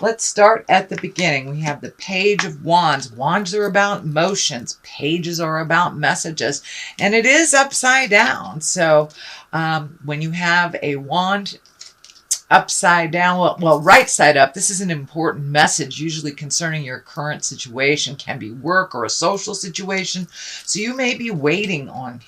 Let's start at the beginning. We have the Page of Wands. Wands are about emotions. Pages are about messages. And it is upside down. So when you have a wand upside down, well, right side up, this is an important message, usually concerning your current situation. Can be work or a social situation. So you may be waiting on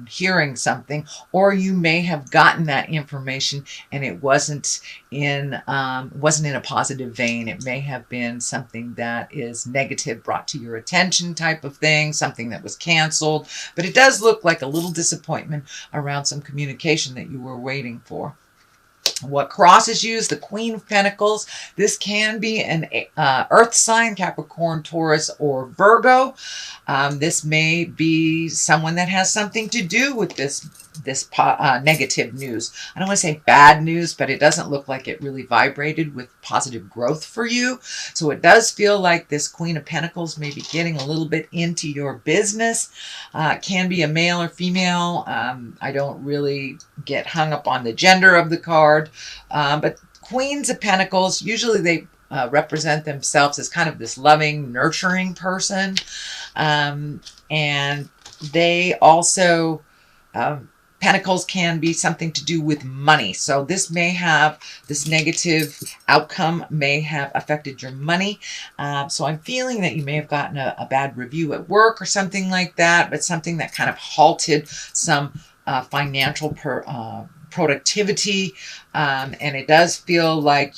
hearing something, or you may have gotten that information and it wasn't in a positive vein. It may have been something that is negative, brought to your attention type of thing, something that was canceled. But it does look like a little disappointment around some communication that you were waiting for. What crosses you is the Queen of Pentacles. This can be an earth sign, Capricorn, Taurus, or Virgo. This may be someone that has something to do with this negative news. I don't want to say bad news, but it doesn't look like it really vibrated with positive growth for you. So it does feel like this Queen of Pentacles may be getting a little bit into your business. It can be a male or female. I don't really get hung up on the gender of the card. But Queens of Pentacles, usually they represent themselves as kind of this loving, nurturing person. And they also, Pentacles can be something to do with money. So this negative outcome may have affected your money. So I'm feeling that you may have gotten a bad review at work or something like that, but something that kind of halted some financial productivity. And it does feel like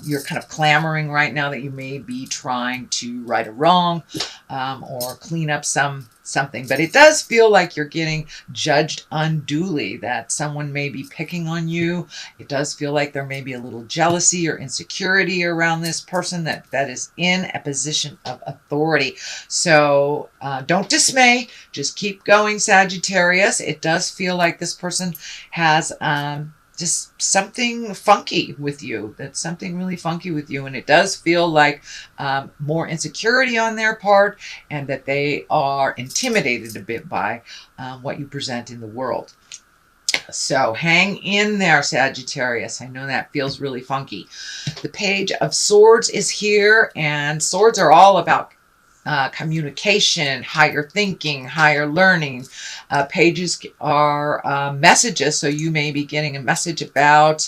you're kind of clamoring right now that you may be trying to right a wrong or clean up something. But it does feel like you're getting judged unduly, that someone may be picking on you. It does feel like there may be a little jealousy or insecurity around this person that is in a position of authority. So don't dismay. Just keep going, Sagittarius. It does feel like this person has just something funky with you. That's something really funky with you. And it does feel like more insecurity on their part, and that they are intimidated a bit by what you present in the world. So hang in there, Sagittarius. I know that feels really funky. The Page of Swords is here, and swords are all about communication, higher thinking, higher learning. Pages are messages, so you may be getting a message about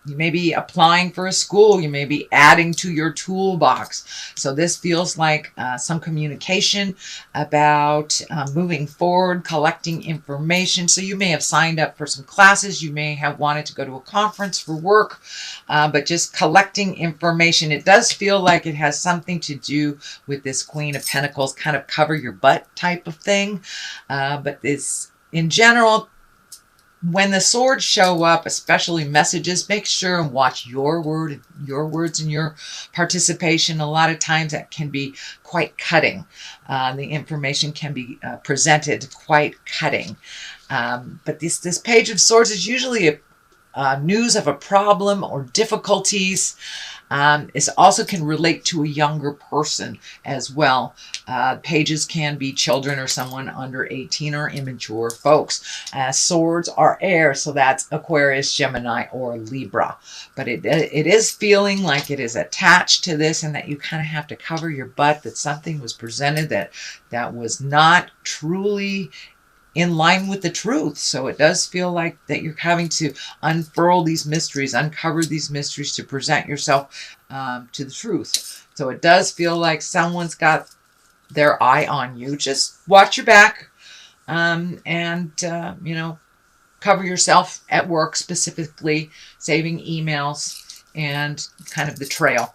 you may be applying for a school. You may be adding to your toolbox. So this feels like some communication about moving forward, collecting information. So you may have signed up for some classes. You may have wanted to go to a conference for work, but just collecting information. It does feel like it has something to do with this Queen of Pentacles, kind of cover your butt type of thing. But this, in general, when the swords show up, especially messages, make sure and watch your words and your participation. A lot of times that can be quite cutting. The information can be presented quite cutting. But this Page of Swords is usually news of a problem or difficulties. It also can relate to a younger person as well. Pages can be children or someone under 18 or immature folks. Swords are air, so that's Aquarius, Gemini, or Libra. But it is feeling like it is attached to this, and that you kind of have to cover your butt, that something was presented that was not truly in line with the truth. So it does feel like that you're having to unfurl these mysteries, uncover these mysteries to present yourself to the truth. So it does feel like someone's got their eye on you. Just watch your back and cover yourself at work, specifically saving emails and kind of the trail.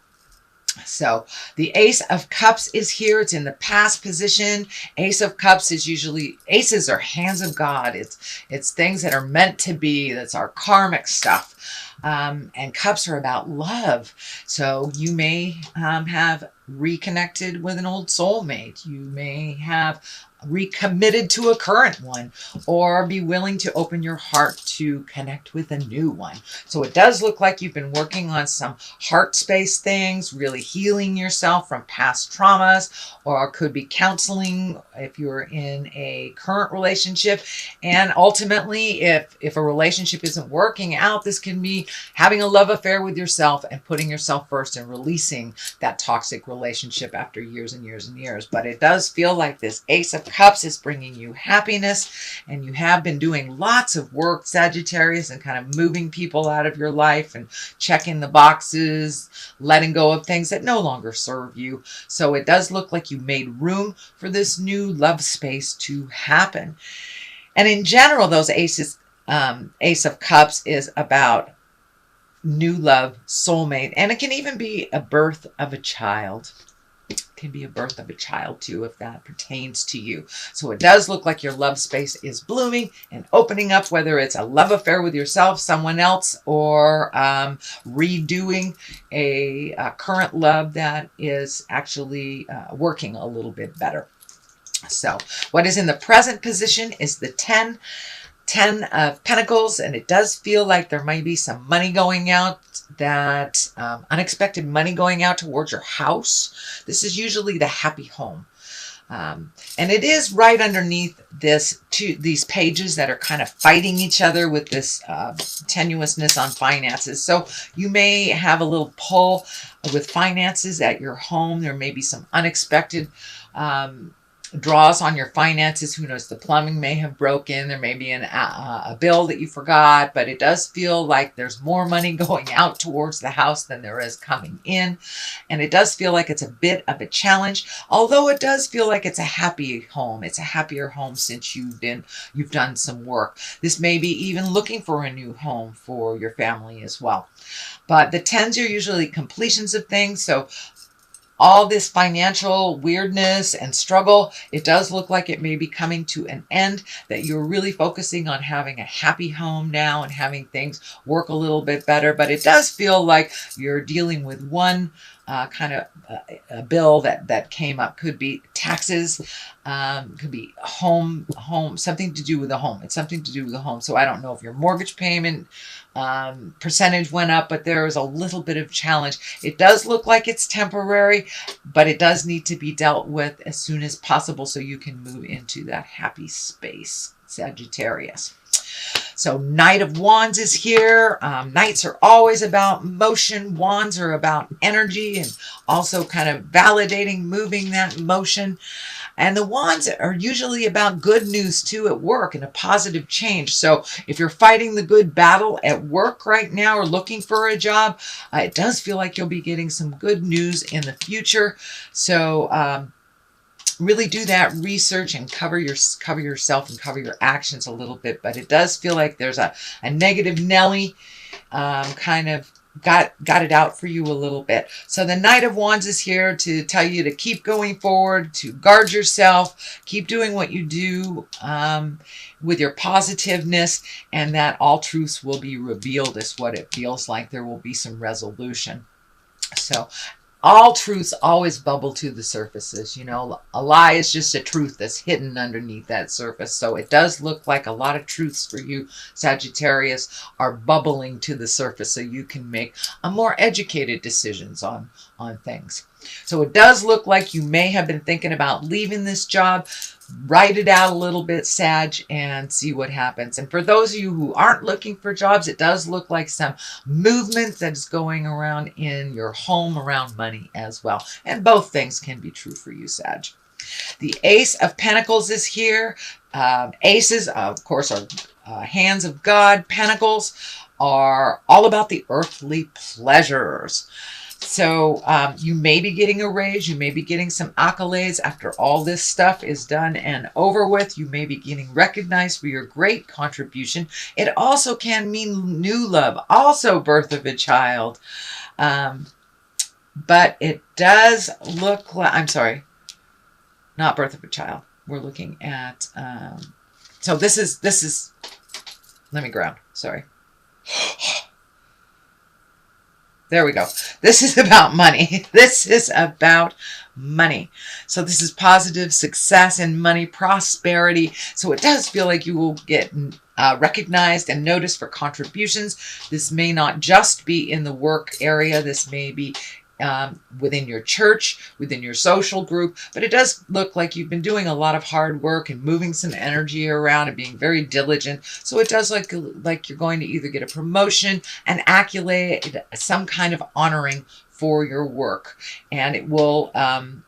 So the Ace of Cups is here. It's in the past position. Ace of Cups is usually, aces are hands of God. It's things that are meant to be. That's our karmic stuff. And cups are about love. So you may have reconnected with an old soulmate. You may have recommitted to a current one, or be willing to open your heart to connect with a new one. So it does look like you've been working on some heart space things, really healing yourself from past traumas, or could be counseling if you're in a current relationship. And ultimately, if a relationship isn't working out, this can be having a love affair with yourself and putting yourself first and releasing that toxic relationship after years and years and years. But it does feel like this Ace of Cups is bringing you happiness, and you have been doing lots of work, Sagittarius, and kind of moving people out of your life and checking the boxes, letting go of things that no longer serve you. So it does look like you made room for this new love space to happen. And in general, those Ace of Cups is about new love, soulmate, and it can even be a birth of a child. It can be a birth of a child too, if that pertains to you. So it does look like your love space is blooming and opening up, whether it's a love affair with yourself, someone else, or redoing a current love that is actually working a little bit better. So what is in the present position is the 10 of Pentacles, and it does feel like there might be some money going out, that unexpected money going out towards your house. This is usually the happy home. And it is right underneath these pages that are kind of fighting each other with this tenuousness on finances. So you may have a little pull with finances at your home. There may be some unexpected draws on your finances. Who knows? The plumbing may have broken. There may be a bill that you forgot, but it does feel like there's more money going out towards the house than there is coming in. And it does feel like it's a bit of a challenge, although it does feel like it's a happy home. It's a happier home since you've done some work. This may be even looking for a new home for your family as well. But the 10s are usually completions of things. So all this financial weirdness and struggle, it does look like it may be coming to an end, that you're really focusing on having a happy home now and having things work a little bit better. But it does feel like you're dealing with one kind of a bill that came up. Could be taxes, could be home, something to do with the home. It's something to do with the home. So I don't know if your mortgage payment percentage went up, but there is a little bit of challenge. It does look like it's temporary, but it does need to be dealt with as soon as possible so you can move into that happy space, Sagittarius. So Knight of Wands is here. Knights are always about motion. Wands are about energy and also kind of validating, moving that motion. And the Wands are usually about good news too at work and a positive change. So if you're fighting the good battle at work right now or looking for a job, it does feel like you'll be getting some good news in the future. So really do that research and cover yourself and cover your actions a little bit. But it does feel like there's a negative Nelly kind of got it out for you a little bit. So the Knight of Wands is here to tell you to keep going forward, to guard yourself, keep doing what you do with your positiveness, and that all truths will be revealed is what it feels like. There will be some resolution. So all truths always bubble to the surfaces. You know, a lie is just a truth that's hidden underneath that surface. So it does look like a lot of truths for you, Sagittarius, are bubbling to the surface so you can make a more educated decisions on things. So it does look like you may have been thinking about leaving this job. Write it out a little bit, Sag, and see what happens. And for those of you who aren't looking for jobs, it does look like some movement that is going around in your home around money as well. And both things can be true for you, Sag. The Ace of Pentacles is here. Aces, of course, are hands of God. Pentacles are all about the earthly pleasures. So you may be getting a raise. You may be getting some accolades after all this stuff is done and over with. You may be getting recognized for your great contribution. It also can mean new love, also birth of a child. But it does look like, I'm sorry, not birth of a child. We're looking at, so this is, let me ground, sorry. There we go. This is about money. This is about money. So this is positive success and money, prosperity. So it does feel like you will get recognized and noticed for contributions. This may not just be in the work area. This may be within your church, within your social group, but it does look like you've been doing a lot of hard work and moving some energy around and being very diligent. So it does look like you're going to either get a promotion, an accolade, some kind of honoring for your work, and it will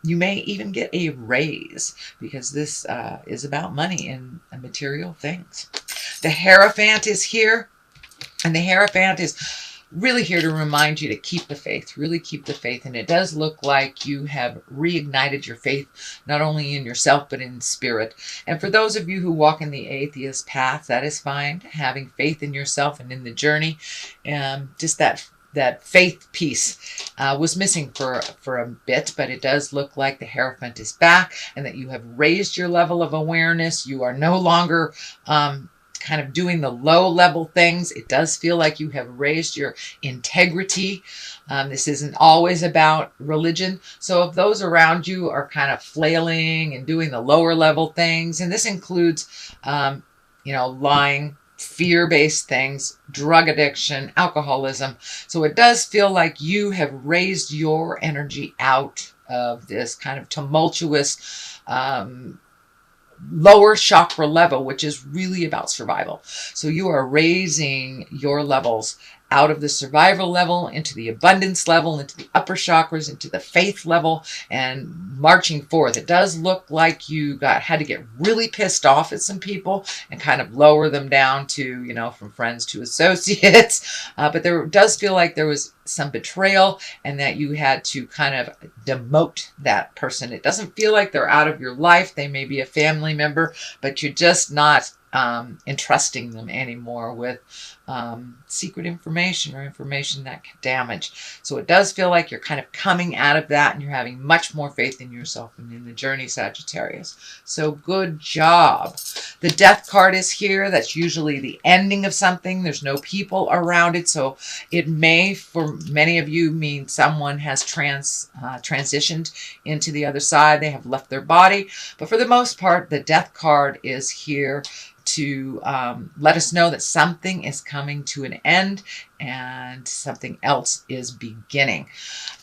you may even get a raise, because this is about money and material things. The Hierophant is here, and the Hierophant is really here to remind you to keep the faith, really keep the faith. And it does look like you have reignited your faith, not only in yourself, but in spirit. And for those of you who walk in the atheist path, that is fine. Having faith in yourself and in the journey, just that faith piece was missing for a bit, but it does look like the Hierophant is back, and that you have raised your level of awareness. You are no longer kind of doing the low level things. It does feel like you have raised your integrity. This isn't always about religion. So if those around you are kind of flailing and doing the lower level things, and this includes, lying, fear-based things, drug addiction, alcoholism. So it does feel like you have raised your energy out of this kind of tumultuous, lower chakra level, which is really about survival. So you are raising your levels out of the survival level into the abundance level, into the upper chakras, into the faith level, and marching forth. It does look like you had to get really pissed off at some people and kind of lower them down to, from friends to associates. But there does feel like there was some betrayal, and that you had to kind of demote that person. It doesn't feel like they're out of your life. They may be a family member, but you're just not entrusting them anymore with secret information or information that can damage. So it does feel like you're kind of coming out of that, and you're having much more faith in yourself and in the journey, Sagittarius. So good job. The Death card is here. That's usually the ending of something. There's no people around it. So it may, for many of you, mean someone has transitioned into the other side. They have left their body. But for the most part, the Death card is here to let us know that something is coming to an end and something else is beginning.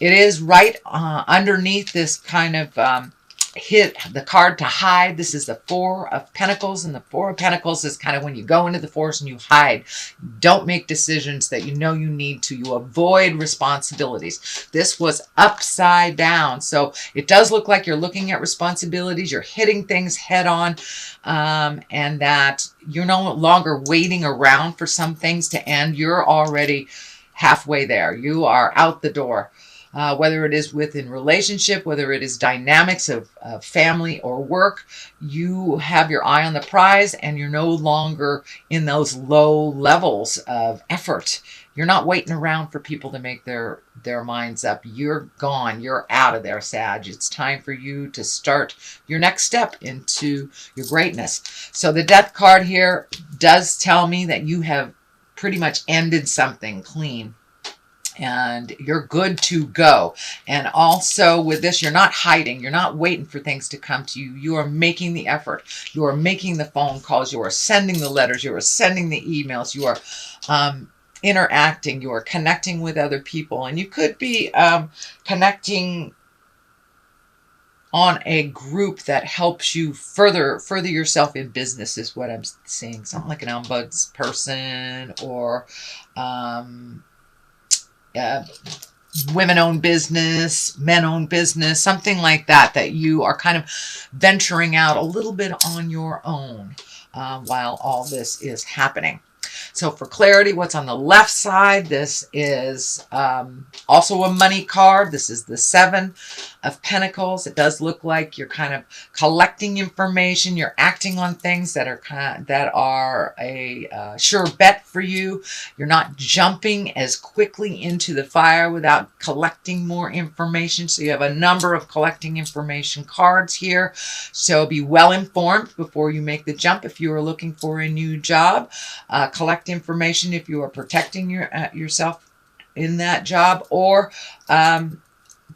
It is right underneath this kind of hit the card to hide. This is the Four of Pentacles, and the Four of Pentacles is kind of when you go into the forest and you hide. You don't make decisions that you know you need to. You avoid responsibilities. This was upside down. So it does look like you're looking at responsibilities. You're hitting things head on, and that you're no longer waiting around for some things to end. You're already halfway there. You are out the door. Whether it is within relationship, whether it is dynamics of family or work, you have your eye on the prize, and you're no longer in those low levels of effort. You're not waiting around for people to make their minds up. You're gone. You're out of there, Sag. It's time for you to start your next step into your greatness. So the Death card here does tell me that you have pretty much ended something clean, and you're good to go. And also with this, you're not hiding. You're not waiting for things to come to you. You are making the effort. You are making the phone calls. You are sending the letters. You are sending the emails. You are interacting. You are connecting with other people. And you could be connecting on a group that helps you further yourself in business, is what I'm seeing. Something like an ombuds person, or women-owned business, men-owned business, something like that, that you are kind of venturing out a little bit on your own while all this is happening. So for clarity, what's on the left side, this is also a money card. This is the Seven of Pentacles. It does look like you're kind of collecting information. You're acting on things that are a sure bet for you. You're not jumping as quickly into the fire without collecting more information. So you have a number of collecting information cards here. So be well informed before you make the jump if you are looking for a new job. Collect information if you are protecting yourself in that job, or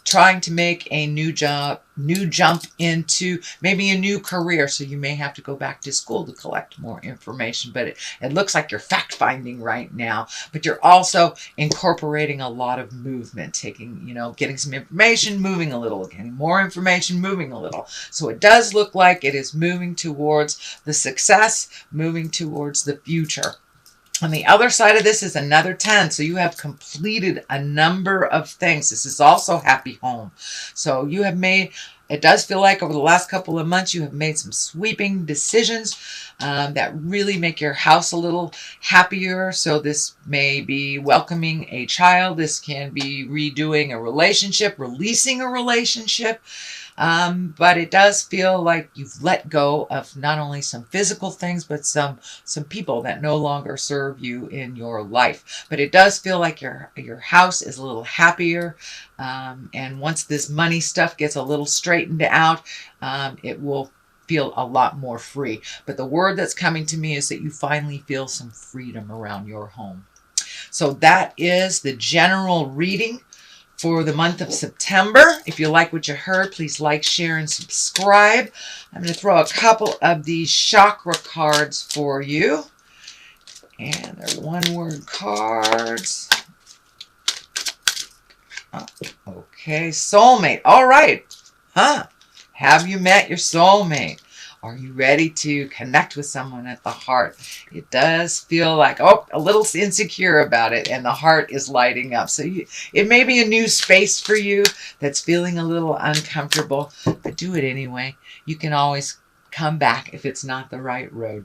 trying to make a new jump into maybe a new career. So you may have to go back to school to collect more information, but it looks like you're fact finding right now, but you're also incorporating a lot of movement, taking, getting some information, moving a little, getting more information, moving a little. So it does look like it is moving towards the success, moving towards the future. On the other side of this is another 10. So you have completed a number of things. This is also happy home. So you have made, it does feel like over the last couple of months, you have made some sweeping decisions that really make your house a little happier. So this may be welcoming a child. This can be redoing a relationship, releasing a relationship. But it does feel like you've let go of not only some physical things, but some people that no longer serve you in your life. But it does feel like your house is a little happier. And once this money stuff gets a little straightened out, it will feel a lot more free. But the word that's coming to me is that you finally feel some freedom around your home. So that is the general reading for the month of September. If you like what you heard, please like, share, and subscribe. I'm going to throw a couple of these chakra cards for you. And they're one-word cards. Oh, okay, soulmate. All right. Have you met your soulmate? Are you ready to connect with someone at the heart? It does feel like, a little insecure about it, and the heart is lighting up. So it may be a new space for you that's feeling a little uncomfortable, but do it anyway. You can always come back if it's not the right road.